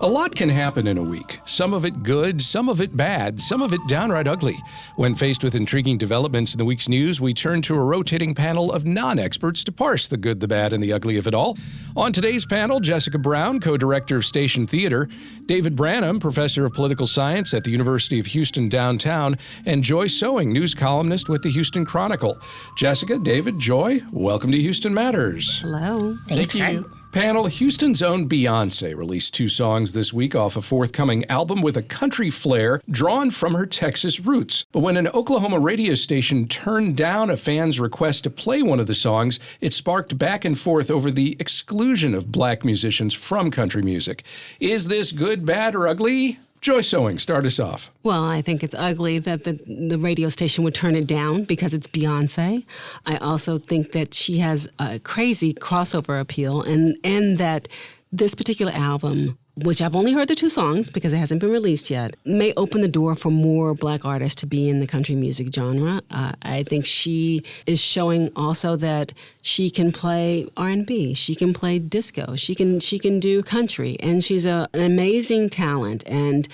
A lot can happen in a week. Some of it good, some of it bad, some of it downright ugly. When faced with intriguing developments in the week's news, we turn to a rotating panel of non-experts to parse the good, the bad, and the ugly of it all. On today's panel, Jessica Brown, co-director of Station Theater, David Branham, professor of political science at the University of Houston downtown, and Joy Sewing, news columnist with the Houston Chronicle. Jessica, David, Joy, welcome to Houston Matters. Hello. Thank you. Panel, Houston's own Beyoncé released 2 songs this week off a forthcoming album with a country flair drawn from her Texas roots. But when an Oklahoma radio station turned down a fan's request to play one of the songs, it sparked back and forth over the exclusion of black musicians from country music. Is this good, bad, or ugly? Joy Sewing, start us off. Well, I think it's ugly that the radio station would turn it down because it's Beyoncé. I also think that she has a crazy crossover appeal and that this particular album, which I've only heard the 2 songs because it hasn't been released yet, may open the door for more black artists to be in the country music genre. I think she is showing also that she can play R&B, she can play disco, she can do country, and she's an amazing talent and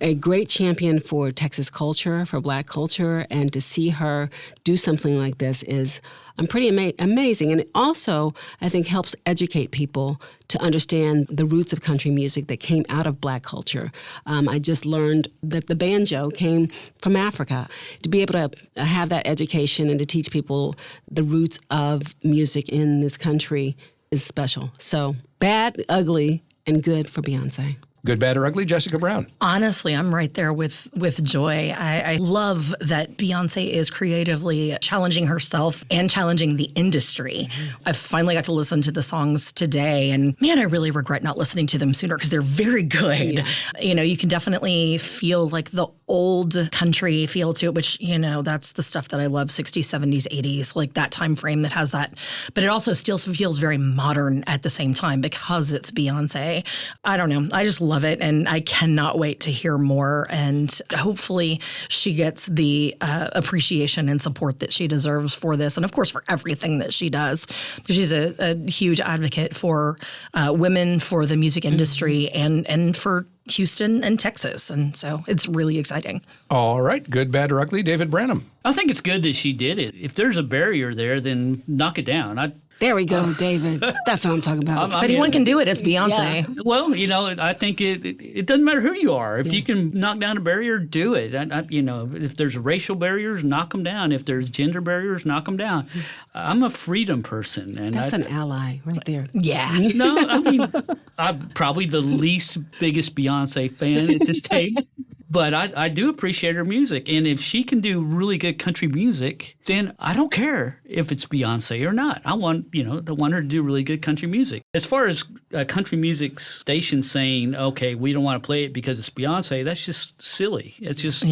a great champion for Texas culture, for black culture, and to see her do something like this is pretty amazing. And it also, I think, helps educate people to understand the roots of country music that came out of black culture. I just learned that the banjo came from Africa. To be able to have that education and to teach people the roots of music in this country is special. So bad, ugly, and good for Beyoncé. Good, bad, or ugly? Jessica Brown. Honestly, I'm right there with Joy. I love that Beyoncé is creatively challenging herself and challenging the industry. I finally got to listen to the songs today, and man, I really regret not listening to them sooner because they're very good. Yeah. You know, you can definitely feel like the old country feel to it, which, you know, that's the stuff that I love, 60s, 70s, 80s, like that time frame that has that. But it also still feels very modern at the same time because it's Beyoncé. I don't know. I just love it, and I cannot wait to hear more, and hopefully she gets the appreciation and support that she deserves for this, and of course for everything that she does, because she's a huge advocate for women, for the music industry, and for Houston and Texas, and so it's really exciting. All right, good, bad, or ugly? David Branham. I think it's good that she did it. If there's a barrier there, then knock it down. There we go, David. That's what I'm talking about. If anyone can do it, it's Beyoncé. Yeah. Well, you know, I think it doesn't matter who you are. If you can knock down a barrier, do it. You know, if there's racial barriers, knock them down. If there's gender barriers, knock them down. I'm a freedom person. And that's an ally right there. Yeah. No, I mean, I'm probably the least biggest Beyoncé fan at this table. But I do appreciate her music. And if she can do really good country music, then I don't care if it's Beyoncé or not. I want her to do really good country music. As far as a country music station saying, okay, we don't want to play it because it's Beyoncé, that's just silly. It's just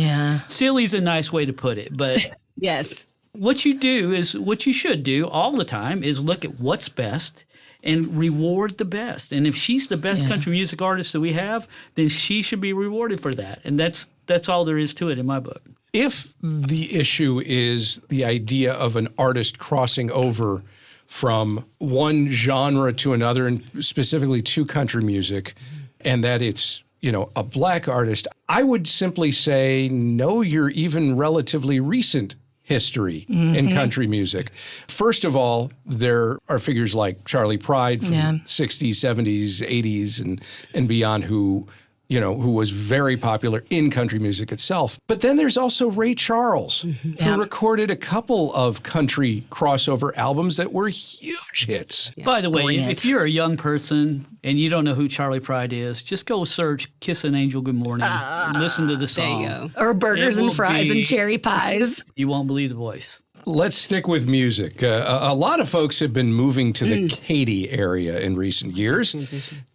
silly is a nice way to put it. But yes, what you should do all the time is look at what's best and reward the best. And if she's the best country music artist that we have, then she should be rewarded for that. And that's all there is to it in my book. If the issue is the idea of an artist crossing over from one genre to another, and specifically to country music, and that it's, you know, a black artist, I would simply say, know your even relatively recent history in country music. First of all, there are figures like Charlie Pride from 60s, 70s, 80s, and beyond who was very popular in country music itself. But then there's also Ray Charles, who recorded a couple of country crossover albums that were huge hits. Yeah. By the way, if you're a young person and you don't know who Charlie Pride is, just go search Kiss an Angel Good Morning and listen to the song. There you go. Or burgers and fries and cherry pies. You won't believe the voice. Let's stick with music. A lot of folks have been moving to the Katy area in recent years.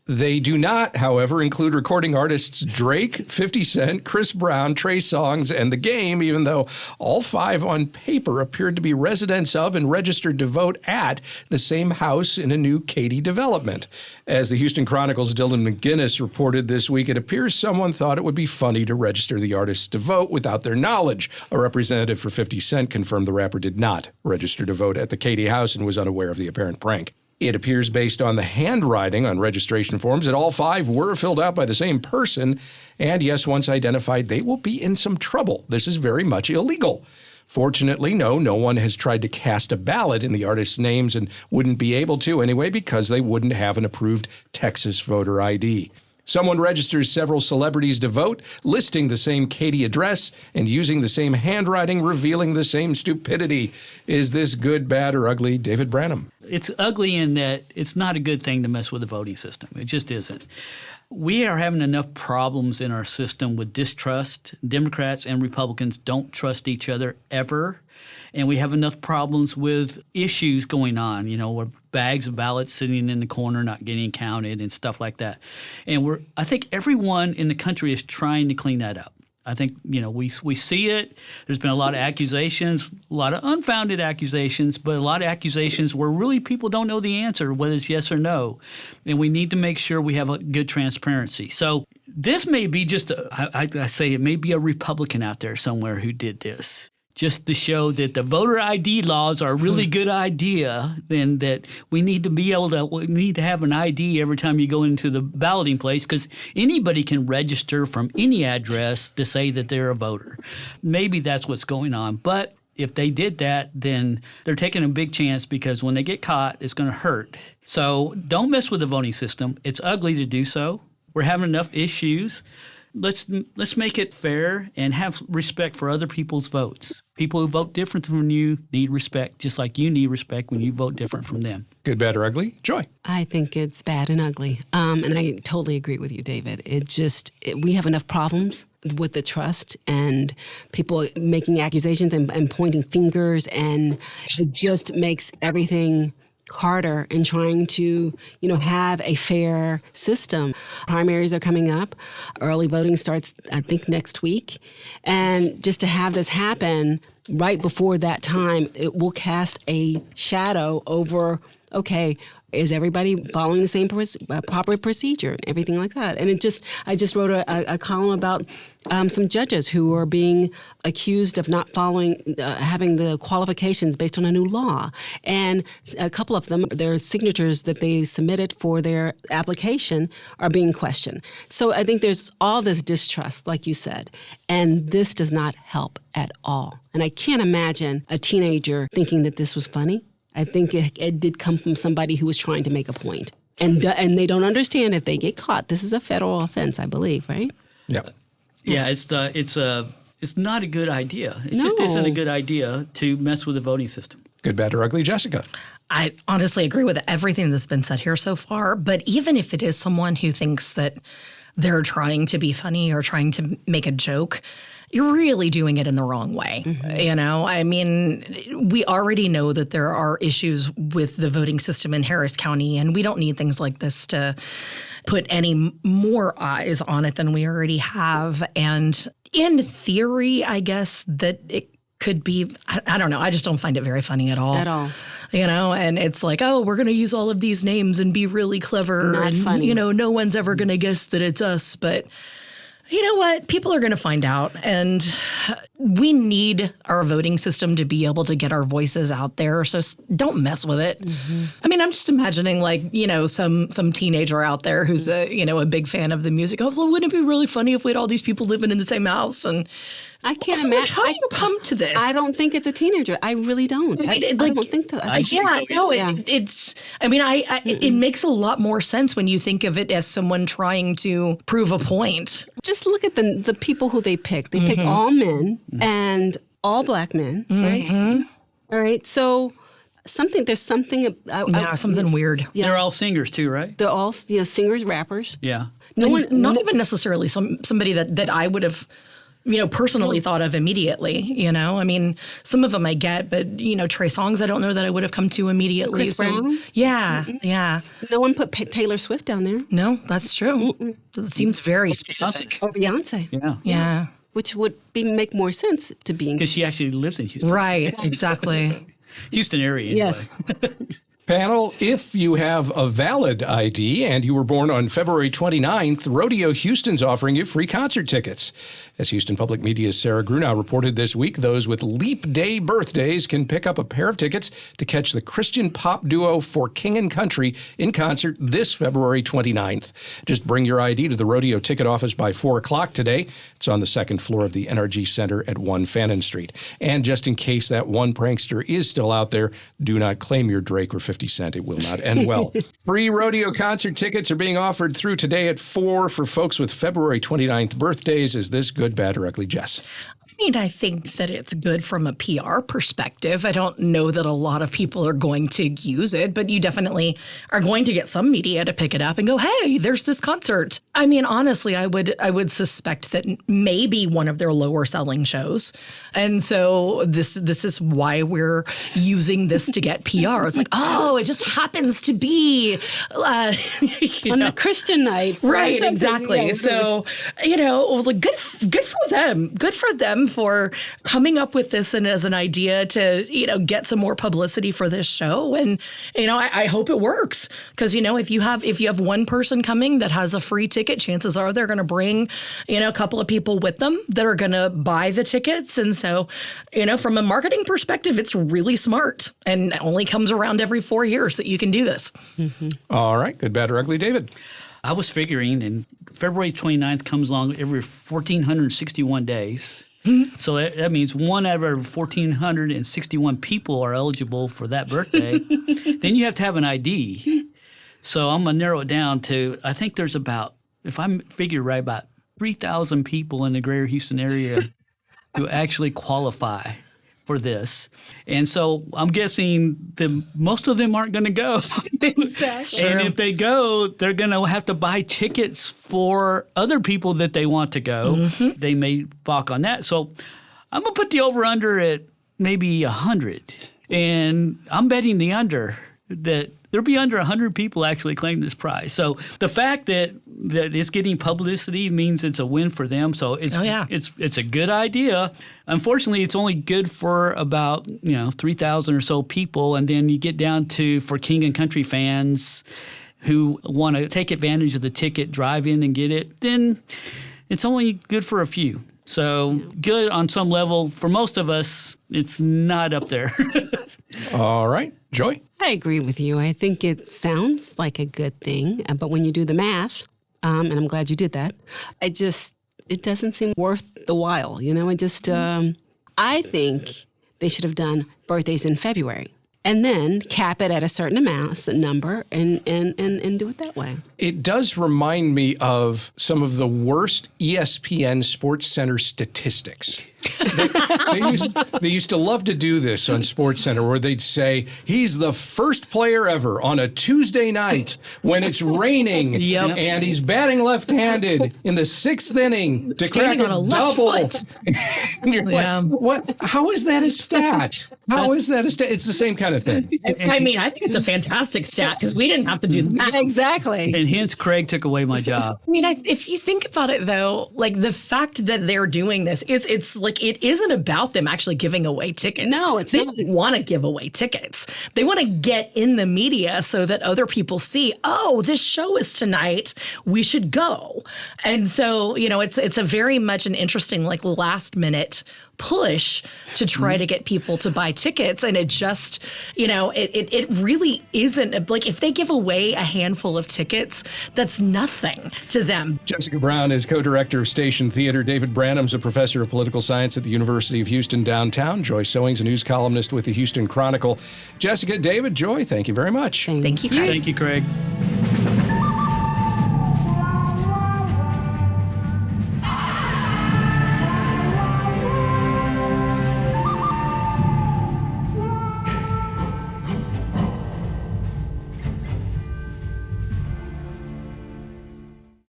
They do not, however, include recording artists Drake, 50 Cent, Chris Brown, Trey Songz, and The Game, even though all 5 on paper appeared to be residents of and registered to vote at the same house in a new Katy development. As the Houston Chronicle's Dylan McGinnis reported this week, it appears someone thought it would be funny to register the artists to vote without their knowledge. A representative for 50 Cent confirmed the rapper did not register to vote at the Katy house and was unaware of the apparent prank. It appears based on the handwriting on registration forms that all 5 were filled out by the same person. And yes, once identified, they will be in some trouble. This is very much illegal. Fortunately, no one has tried to cast a ballot in the artists' names and wouldn't be able to anyway because they wouldn't have an approved Texas voter ID. Someone registers several celebrities to vote, listing the same Katie address and using the same handwriting, revealing the same stupidity. Is this good, bad, or ugly? David Branham. It's ugly in that it's not a good thing to mess with the voting system. It just isn't. We are having enough problems in our system with distrust. Democrats and Republicans don't trust each other ever. And we have enough problems with issues going on, where bags of ballots sitting in the corner not getting counted and stuff like that. And I think everyone in the country is trying to clean that up. I think, we see it. There's been a lot of accusations, a lot of unfounded accusations, but a lot of accusations where really people don't know the answer, whether it's yes or no. And we need to make sure we have a good transparency. So this may be just, I say it may be a Republican out there somewhere who did this, just to show that the voter ID laws are a really good idea, then that we need to have an ID every time you go into the balloting place, because anybody can register from any address to say that they're a voter. Maybe that's what's going on. But if they did that, then they're taking a big chance, because when they get caught, it's going to hurt. So don't mess with the voting system. It's ugly to do so. We're having enough issues. Let's make it fair and have respect for other people's votes. People who vote different from you need respect, just like you need respect when you vote different from them. Good, bad, or ugly? Joy. I think it's bad and ugly. And I totally agree with you, David. We have enough problems with the trust and people making accusations and pointing fingers, and it just makes everything harder in trying to, have a fair system. Primaries are coming up. Early voting starts, I think, next week. And just to have this happen right before that time, it will cast a shadow over, okay, is everybody following the same proper procedure and everything like that? And I just wrote a column about some judges who are being accused of not following, having the qualifications based on a new law. And a couple of them, their signatures that they submitted for their application are being questioned. So I think there's all this distrust, like you said, and this does not help at all. And I can't imagine a teenager thinking that this was funny. I think it did come from somebody who was trying to make a point. And they don't understand if they get caught. This is a federal offense, I believe, right? Yeah. Yeah, it's not a good idea. It just isn't a good idea to mess with the voting system. Good, bad, or ugly? Jessica. I honestly agree with everything that's been said here so far. But even if it is someone who thinks that they're trying to be funny or trying to make a joke, you're really doing it in the wrong way. We already know that there are issues with the voting system in Harris County, and we don't need things like this to put any more eyes on it than we already have. And in theory, I guess that it could be, I don't know, I just don't find it very funny at all. At all. And it's like, oh, we're going to use all of these names and be really clever. Not funny. No one's ever going to guess that it's us. But you know what? People are going to find out. And we need our voting system to be able to get our voices out there. So don't mess with it. Mm-hmm. I'm just imagining some teenager out there who's a big fan of the music. Oh, well, wouldn't it be really funny if we had all these people living in the same house? And I can't imagine. How do you come to this? I don't think it's a teenager. I really don't. I don't think that. It makes a lot more sense when you think of it as someone trying to prove a point. Just look at the people who they pick. They pick all men and all black men, right? All right. So there's something something weird. Yeah. They're all singers too, right? They're all singers, rappers. Yeah. Not even necessarily somebody that I would have personally thought of immediately. Some of them I get, but Trey Songz, I don't know that I would have come to immediately. Chris Brown? Yeah, yeah. No one put Taylor Swift down there. No, that's true. It seems very specific. Or Beyonce. Yeah. Which would make more sense to being. Because she actually lives in Houston. Right, exactly. Houston area, anyway. Yes. Panel, if you have a valid ID and you were born on February 29th, Rodeo Houston's offering you free concert tickets. As Houston Public Media's Sarah Grunow reported this week, those with leap day birthdays can pick up a pair of tickets to catch the Christian pop duo For King and Country in concert this February 29th. Just bring your ID to the Rodeo ticket office by 4 o'clock today. It's on the second floor of the NRG Center at 1 Fannin Street. And just in case that one prankster is still out there, do not claim your Drake or 50 Cent. It will not end well. Free Rodeo concert tickets are being offered through today at 4 for folks with February 29th birthdays. Is this good, bad, or ugly, Jess? I mean, I think that it's good from a PR perspective. I don't know that a lot of people are going to use it, but you definitely are going to get some media to pick it up and go, hey, there's this concert. I mean, honestly, I would suspect that maybe one of their lower selling shows. And so this is why we're using this to get PR. It's like, oh, it just happens to be on the Christian night. Right, exactly. Yeah. So, it was like good for them. Good for them for coming up with this and as an idea to, get some more publicity for this show. And, I hope it works because, if you have one person coming that has a free ticket, chances are they're going to bring, a couple of people with them that are going to buy the tickets. And so, from a marketing perspective, it's really smart and it only comes around every 4 years that you can do this. Mm-hmm. All right. Good, bad, or ugly, David? I was figuring, and February 29th comes along every 1,461 days. So that means 1 out of every 1,461 people are eligible for that birthday. Then you have to have an ID. So I'm going to narrow it down to, I think there's about, if I figure right, about 3,000 people in the greater Houston area who actually qualify for this. And so I'm guessing most of them aren't going to go. Exactly. And if they go, they're going to have to buy tickets for other people that they want to go. Mm-hmm. They may balk on that. So I'm going to put the over-under at maybe 100. And I'm betting the under that there'll be under 100 people actually claim this prize. So the fact that it's getting publicity means it's a win for them. So it's a good idea. Unfortunately, it's only good for about 3,000 or so people, and then you get down to for King and Country fans who want to take advantage of the ticket, drive in and get it. Then it's only good for a few. So good on some level. For most of us, it's not up there. All right. Joy? I agree with you. I think it sounds like a good thing, but when you do the math, and I'm glad you did that, it doesn't seem worth the while. I think they should have done birthdays in February and then cap it at a certain number, and do it that way. It does remind me of some of the worst ESPN Sports Center statistics. They used to love to do this on Sports Center where they'd say, he's the first player ever on a Tuesday night when it's raining and he's batting left-handed in the 6th inning to crack a double. And you're like, what? How is that a stat? How is that a stat? It's the same kind of thing. I mean, I think it's a fantastic stat because we didn't have to do the math. Exactly. And hence Craig took away my job. I mean, if you think about it, though, like the fact that they're doing this it's like it isn't about them actually giving away tickets. No, they don't want to give away tickets. They want to get in the media so that other people see, oh, this show is tonight. We should go. And so, it's a very much an interesting last minute push to try to get people to buy tickets. And it just, it really isn't like if they give away a handful of tickets, that's nothing to them. Jessica Brown is co-director of Station Theater. David Branham's a professor of political science at the University of Houston downtown. Joy Sowing's a news columnist with the Houston Chronicle. Jessica, David, Joy, thank you very much. Thank you, Craig. Thank you, Craig.